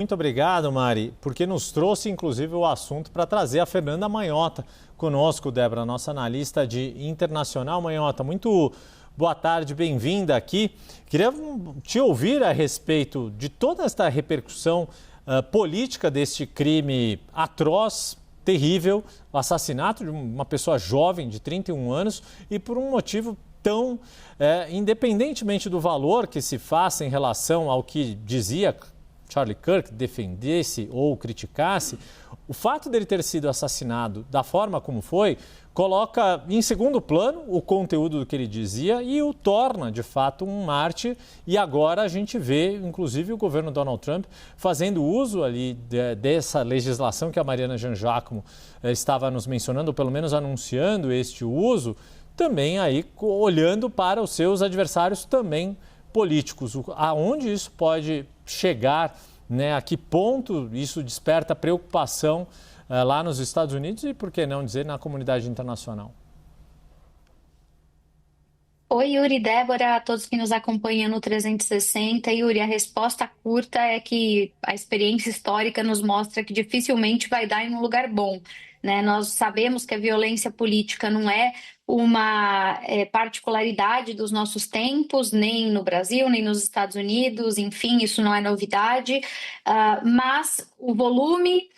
Muito obrigado, Mari, porque nos trouxe, inclusive, o assunto para trazer a Fernanda Manhota conosco, Débora, nossa analista de internacional. Manhota, muito boa tarde, bem-vinda aqui. Queria te ouvir a respeito de toda esta repercussão política deste crime atroz, terrível, o assassinato de uma pessoa jovem de 31 anos e por um motivo tão, independentemente do valor que se faça em relação ao que dizia Charlie Kirk, defendesse ou criticasse, o fato dele ter sido assassinado da forma como foi, coloca em segundo plano o conteúdo do que ele dizia e o torna, de fato, um mártir. E agora a gente vê, inclusive, o governo Donald Trump fazendo uso ali dessa legislação que a Mariana Jean-Jacques estava nos mencionando, ou pelo menos anunciando este uso, também aí olhando para os seus adversários também políticos. Aonde isso pode chegar, né? A que ponto isso desperta preocupação lá nos Estados Unidos e, por que não dizer, na comunidade internacional? Oi, Yuri, Débora, a todos que nos acompanham no 360. Yuri, a resposta curta é que a experiência histórica nos mostra que dificilmente vai dar em um lugar bom, né? Nós sabemos que a violência política não é uma particularidade dos nossos tempos, nem no Brasil, nem nos Estados Unidos, enfim, isso não é novidade, mas o volume,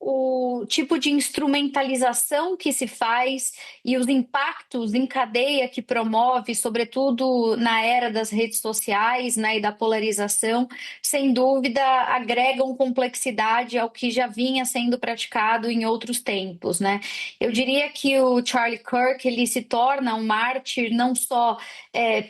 o tipo de instrumentalização que se faz e os impactos em cadeia que promove, sobretudo na era das redes sociais, né, e da polarização, sem dúvida agregam complexidade ao que já vinha sendo praticado em outros tempos, né? Eu diria que o Charlie Kirk ele se torna um mártir não só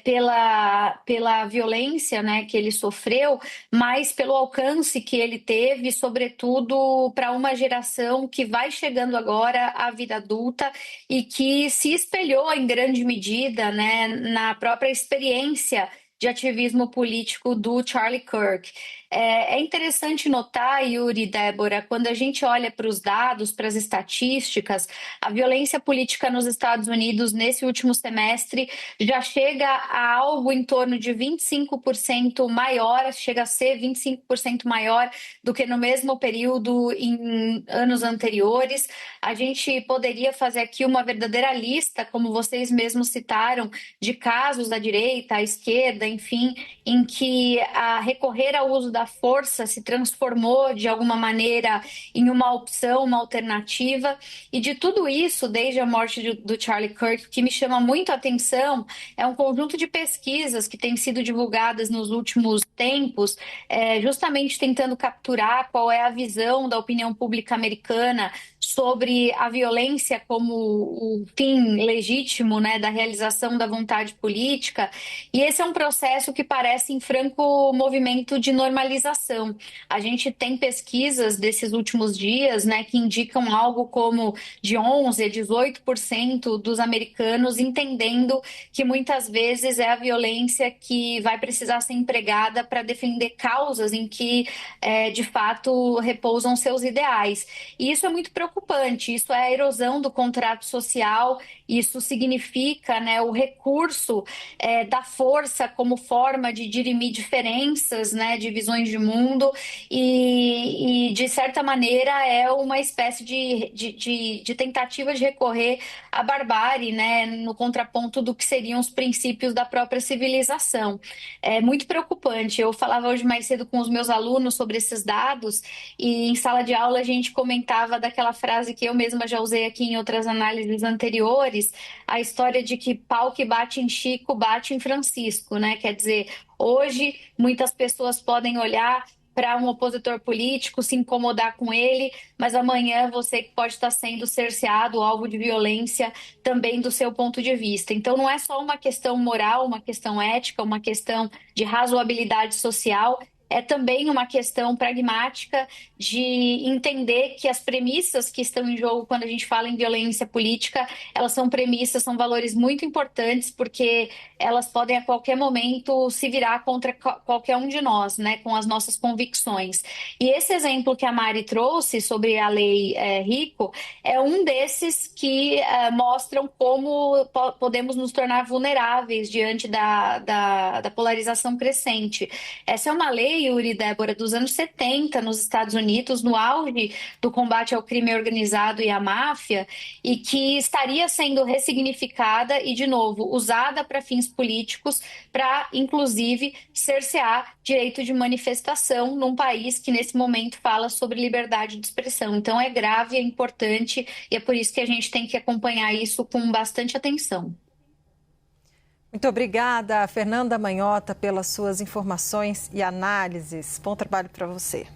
pela violência, né, que ele sofreu, mas pelo alcance que ele teve, sobretudo para uma geração que vai chegando agora à vida adulta e que se espelhou em grande medida, né, na própria experiência de ativismo político do Charlie Kirk. É interessante notar, Yuri e Débora, quando a gente olha para os dados, para as estatísticas, a violência política nos Estados Unidos nesse último semestre já chega a algo em torno de 25% maior, chega a ser 25% maior do que no mesmo período em anos anteriores. A gente poderia fazer aqui uma verdadeira lista, como vocês mesmos citaram, de casos da direita, à esquerda, enfim, em que a recorrer ao uso da força se transformou de alguma maneira em uma opção, uma alternativa. E de tudo isso, desde a morte do Charlie Kirk, o que me chama muito a atenção é um conjunto de pesquisas que têm sido divulgadas nos últimos tempos, justamente tentando capturar qual é a visão da opinião pública americana sobre a violência como o fim legítimo, né, da realização da vontade política. E esse é um processo que parece em franco movimento de normalização. A gente tem pesquisas desses últimos dias, né, que indicam algo como de 11 a 18% dos americanos entendendo que muitas vezes é a violência que vai precisar ser empregada para defender causas em que, de fato, repousam seus ideais. E isso é muito preocupante, isso é a erosão do contrato social, isso significa, né, o recurso da força como forma de dirimir diferenças, né, de visões de mundo e de certa maneira, é uma espécie de tentativa de recorrer à barbárie, né, no contraponto do que seriam os princípios da própria civilização. É muito preocupante. Eu falava hoje mais cedo com os meus alunos sobre esses dados e em sala de aula a gente comentava daquela frase que eu mesma já usei aqui em outras análises anteriores, a história de que pau que bate em Chico bate em Francisco, né? Quer dizer, hoje muitas pessoas podem olhar para um opositor político, se incomodar com ele, mas amanhã você pode estar sendo cerceado, alvo de violência também do seu ponto de vista. Então não é só uma questão moral, uma questão ética, uma questão de razoabilidade social, é também uma questão pragmática de entender que as premissas que estão em jogo quando a gente fala em violência política, elas são premissas, são valores muito importantes, porque elas podem a qualquer momento se virar contra qualquer um de nós, né, com as nossas convicções. E esse exemplo que a Mari trouxe sobre a lei Rico é um desses que mostram como podemos nos tornar vulneráveis diante da polarização crescente. Essa é uma lei Yuri e Débora, dos anos 70 nos Estados Unidos, no auge do combate ao crime organizado e à máfia, e que estaria sendo ressignificada e, de novo, usada para fins políticos, para, inclusive, cercear direito de manifestação num país que, nesse momento, fala sobre liberdade de expressão. Então, é grave, é importante, e é por isso que a gente tem que acompanhar isso com bastante atenção. Muito obrigada, Fernanda Manhota, pelas suas informações e análises. Bom trabalho para você.